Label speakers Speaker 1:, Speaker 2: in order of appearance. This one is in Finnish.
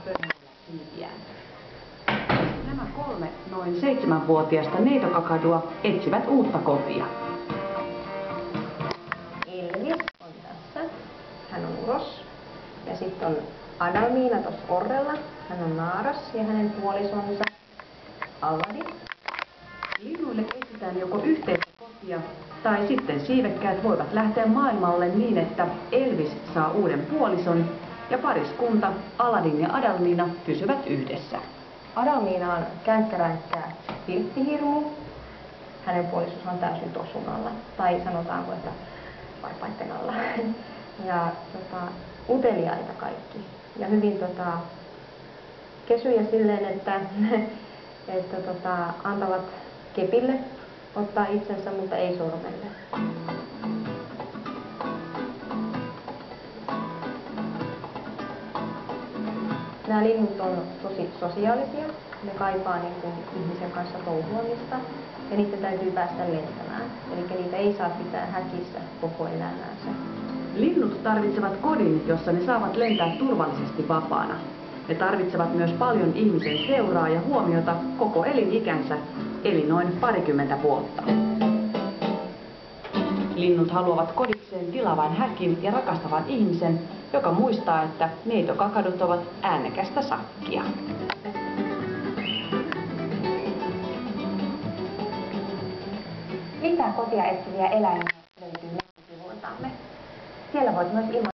Speaker 1: pöydällä siipiään. Nämä 3 noin 7-vuotiaista neitokakadua etsivät uutta kotia.
Speaker 2: Elvis on tässä. Hän on uros. Ja sitten on Adalmiina tuossa orrella. Hän on naaras ja hänen puolisonsa Aladi.
Speaker 1: Linnuille etsitään joko yhteistä kotia, tai sitten siivekkäät voivat lähteä maailmalle niin, että Elvis saa uuden puolison ja pariskunta Aladin ja Adalmiina pysyvät yhdessä.
Speaker 2: Adalmiina on känkkäränkkä vilttihirmu. Hänen puolisonsa on täysin tosunalla. Tai sanotaanko, että varpaitten alla. Ja uteliaita kaikki. Ja hyvin kesyjä silleen, että antavat kepille ottaa itsensä, mutta ei sormelle. Nämä linnut on tosi sosiaalisia. Ne kaipaa ihmisen kanssa touhuamista ja niiden täytyy päästä lentämään. Eli niitä ei saa pitää häkissä koko elämäänsä.
Speaker 1: Linnut tarvitsevat kodin, jossa ne saavat lentää turvallisesti vapaana. Ne tarvitsevat myös paljon ihmisen seuraa ja huomiota koko elinikänsä, eli noin 20 vuotta. Linnut haluavat kodikseen tilavan häkin ja rakastavan ihmisen, joka muistaa, että neitokakadut ovat äänekästä sakkia.
Speaker 2: Lisää kotia etsiviä eläimiä löytyy nettisivuiltamme. Siellä voit myös ilmoittaa